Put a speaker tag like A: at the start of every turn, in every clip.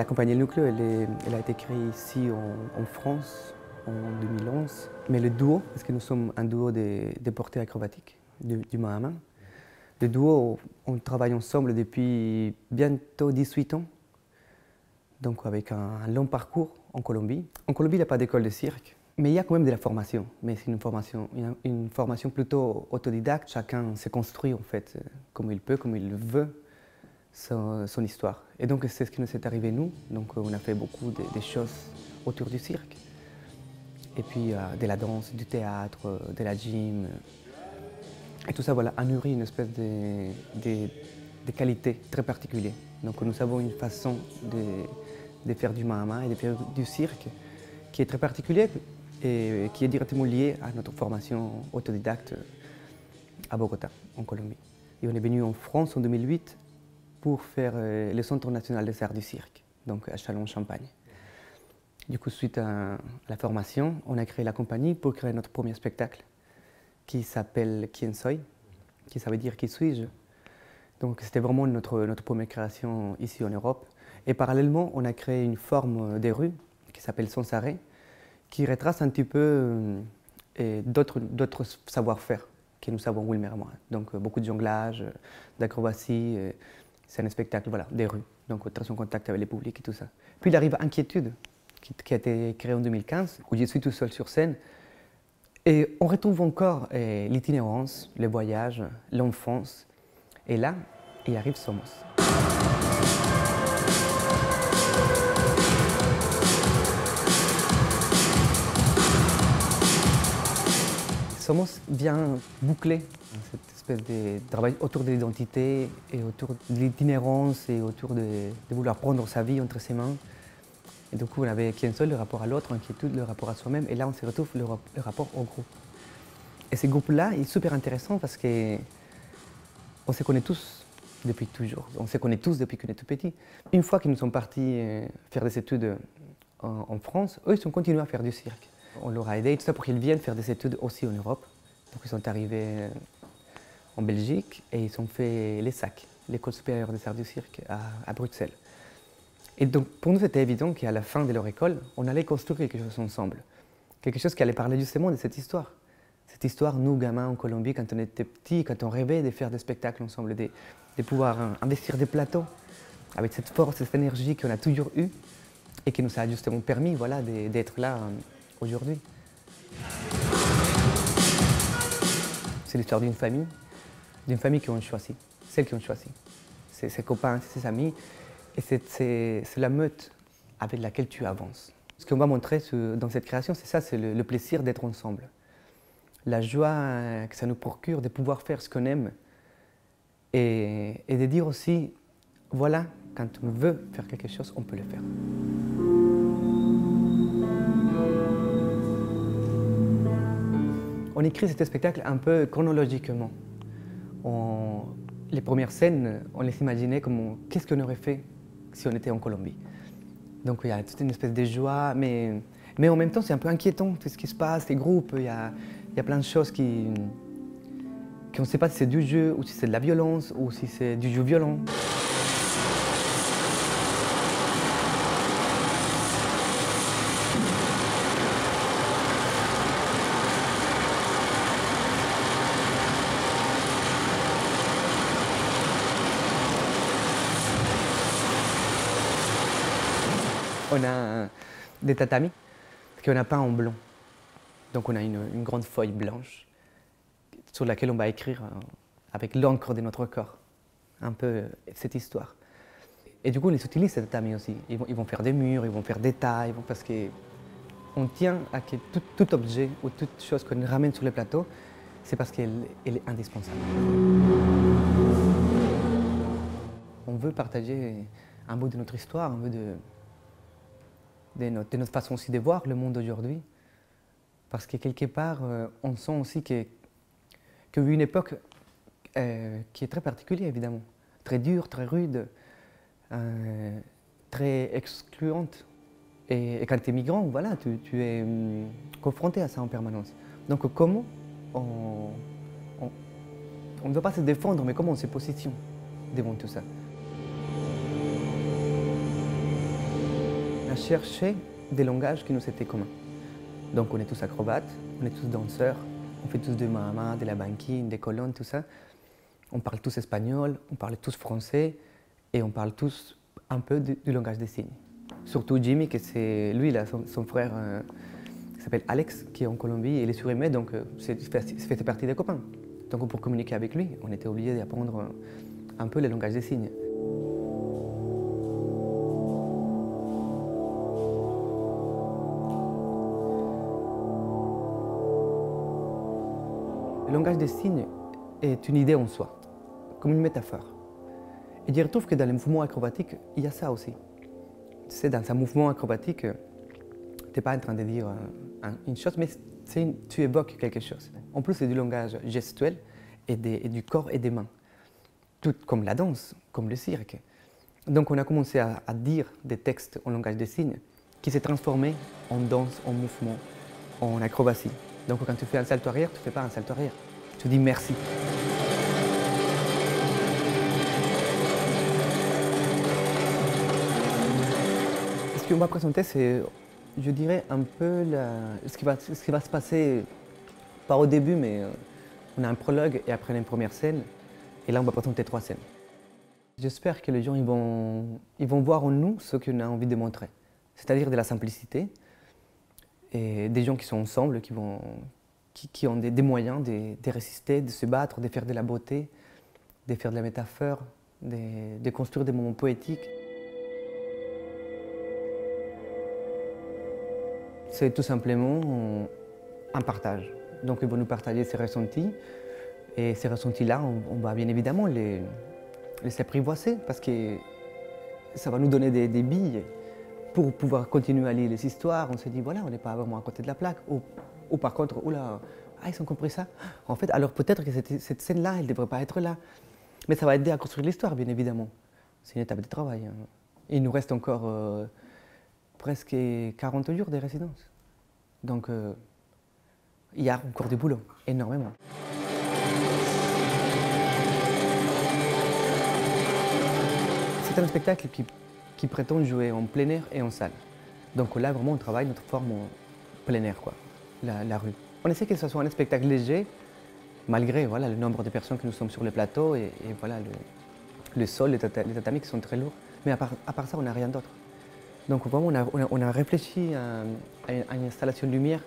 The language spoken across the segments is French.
A: compagnie Le Nucléo, elle a été créée ici en France en 2011. Mais le duo, parce que nous sommes un duo des porteurs acrobatiques, du main à main. Le duo, on travaille ensemble depuis bientôt 18 ans, donc avec un long parcours en Colombie. En Colombie, il n'y a pas d'école de cirque, mais il y a quand même de la formation. Mais c'est une formation plutôt autodidacte. Chacun se construit en fait comme il peut, comme il veut, son histoire. Et donc c'est ce qui nous est arrivé nous. Donc on a fait beaucoup de choses autour du cirque. Et puis de la danse, du théâtre, de la gym. Et tout ça voilà, a nourri une espèce de qualité très particulière. Donc nous avons une façon de faire du main à main et de faire du cirque qui est très particulière et qui est directement liée à notre formation autodidacte à Bogota, en Colombie. Et on est venu en France en 2008 pour faire le Centre national des arts du cirque, donc à Châlons-en-Champagne. Du coup, suite à la formation, on a créé la compagnie pour créer notre premier spectacle qui s'appelle Quién Soy, qui ça veut dire Qui suis-je. Donc c'était vraiment notre première création ici en Europe. Et parallèlement, on a créé une forme des rues qui s'appelle Sans Arrêt, qui retrace un petit peu d'autres savoir-faire que nous savons Wilmer et moi. Donc beaucoup de jonglage, d'acrobatie. C'est un spectacle voilà, des rues, donc très en contact avec les publics et tout ça. Puis il arrive Inquiétude, qui a été créé en 2015, où je suis tout seul sur scène. Et on retrouve encore l'itinérance, le voyage, l'enfance. Et là, il arrive Somos. Somos vient boucler cette espèce de travail autour de l'identité et autour de l'itinérance et autour de vouloir prendre sa vie entre ses mains. Et du coup, on avait Quién Soy, le rapport à l'autre, Inquiétude, le rapport à soi-même, et là, on se retrouve le rapport au groupe. Et ce groupe-là est super intéressant parce qu'on se connaît tous depuis toujours. On se connaît tous depuis qu'on est tout petit. Une fois qu'ils nous sont partis faire des études en France, eux, ils ont continué à faire du cirque. On leur a aidé tout ça pour qu'ils viennent faire des études aussi en Europe. Donc ils sont arrivés en Belgique et ils ont fait l'ESSAC, l'École supérieure des arts du cirque à Bruxelles. Et donc pour nous c'était évident qu'à la fin de leur école, on allait construire quelque chose ensemble. Quelque chose qui allait parler justement de cette histoire. Cette histoire, nous gamins en Colombie, quand on était petits, quand on rêvait de faire des spectacles ensemble, de pouvoir investir des plateaux avec cette force, cette énergie qu'on a toujours eue et qui nous a justement permis voilà, d'être là aujourd'hui. C'est l'histoire d'une famille qui ont choisi, celles qui ont choisi. C'est ses copains, c'est ses amis, et c'est la meute avec laquelle tu avances. Ce qu'on va montrer dans cette création, c'est ça, c'est le plaisir d'être ensemble. La joie que ça nous procure de pouvoir faire ce qu'on aime et de dire aussi, voilà, quand on veut faire quelque chose, on peut le faire. On écrit cet spectacle un peu chronologiquement. Les premières scènes, on les imaginait comme qu'est-ce qu'on aurait fait si on était en Colombie. Donc il y a toute une espèce de joie, mais en même temps c'est un peu inquiétant tout ce qui se passe, les groupes, il y a plein de choses qu'on ne sait pas si c'est du jeu, ou si c'est de la violence, ou si c'est du jeu violent. On a des tatamis qu'on a peints en blanc. Donc on a une grande feuille blanche sur laquelle on va écrire avec l'encre de notre corps un peu cette histoire. Et du coup on les utilise ces tatamis aussi. Ils vont faire des murs, ils vont faire des tailles, parce qu'on tient à que tout objet ou toute chose qu'on ramène sur le plateau, c'est parce qu'elle est indispensable. On veut partager un bout de notre histoire, un bout de notre façon aussi de voir le monde d'aujourd'hui. Parce que quelque part, on sent aussi qu'il y a eu une époque qui est très particulière, évidemment. Très dure, très rude, très excluante. Et quand tu es migrant, voilà, tu es confronté à ça en permanence. Donc comment on ne doit pas se défendre, mais comment on se positionne devant tout ça. cherché des langages qui nous étaient communs. Donc on est tous acrobates, on est tous danseurs, on fait tous de mahama, de la banquine, des colonnes, tout ça. On parle tous espagnol, on parle tous français et on parle tous un peu du langage des signes. Surtout Jimmy, que c'est lui, là, son frère qui s'appelle Alex, qui est en Colombie, et il est surimé, donc il fait partie des copains. Donc pour communiquer avec lui, on était obligé d'apprendre un peu le langage des signes. Le langage des signes est une idée en soi, comme une métaphore. Et je retrouve que dans les mouvements acrobatiques, il y a ça aussi. Tu sais, dans un mouvement acrobatique, tu n'es pas en train de dire une chose, mais tu évoques quelque chose. En plus, c'est du langage gestuel et du corps et des mains. Tout comme la danse, comme le cirque. Donc on a commencé à dire des textes en langage des signes qui s'est transformé en danse, en mouvement, en acrobatie. Donc quand tu fais un salto arrière, tu ne fais pas un salto arrière. Tu dis merci. Ce qu'on va présenter, c'est, je dirais, un peu ce qui va se passer, pas au début, mais on a un prologue et après on a une première scène. Et là, on va présenter 3 scènes. J'espère que les gens ils vont voir en nous ce qu'on a envie de montrer. C'est-à-dire de la simplicité et des gens qui sont ensemble, qui ont des moyens de résister, de se battre, de faire de la beauté, de faire de la métaphore, de construire des moments poétiques. C'est tout simplement un partage. Donc ils vont nous partager ses ressentis. Et ces ressentis-là, on va bien évidemment les apprivoiser parce que ça va nous donner des billes pour pouvoir continuer à lire les histoires. On se dit, voilà, on n'est pas vraiment à côté de la plaque. Ou par contre, oula, ils ont compris ça. En fait, alors peut-être que cette scène-là, elle ne devrait pas être là. Mais ça va aider à construire l'histoire, bien évidemment. C'est une étape de travail. Hein. Il nous reste encore presque 40 jours de résidence. Donc, il y a encore du boulot, énormément. C'est un spectacle qui prétend jouer en plein air et en salle. Donc là, vraiment, on travaille notre forme en plein air, quoi, la rue. On essaie que ce soit un spectacle léger, malgré voilà, le nombre de personnes que nous sommes sur le plateau et voilà, le sol, les tatamis qui sont très lourds. Mais à part ça, on n'a rien d'autre. Donc vraiment, on a réfléchi à une installation de lumière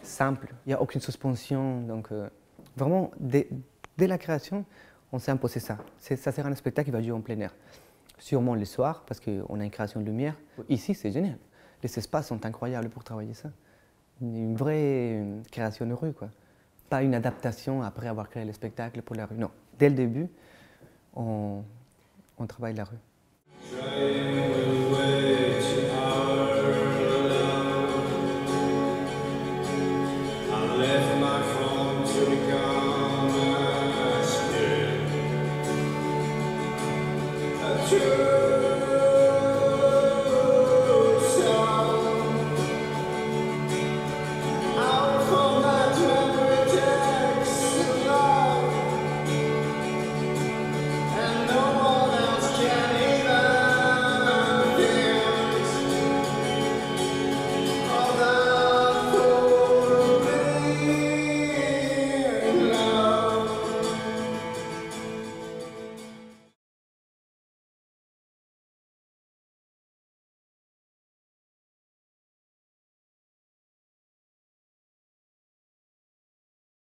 A: simple. Il n'y a aucune suspension. Donc vraiment, dès la création, on s'est imposé ça. Ça sera un spectacle qui va jouer en plein air. Sûrement le soir, parce qu'on a une création de lumière. Ici, c'est génial. Les espaces sont incroyables pour travailler ça. Une vraie création de rue, quoi. Pas une adaptation après avoir créé le spectacle pour la rue. Non, dès le début, on travaille la rue.
B: True.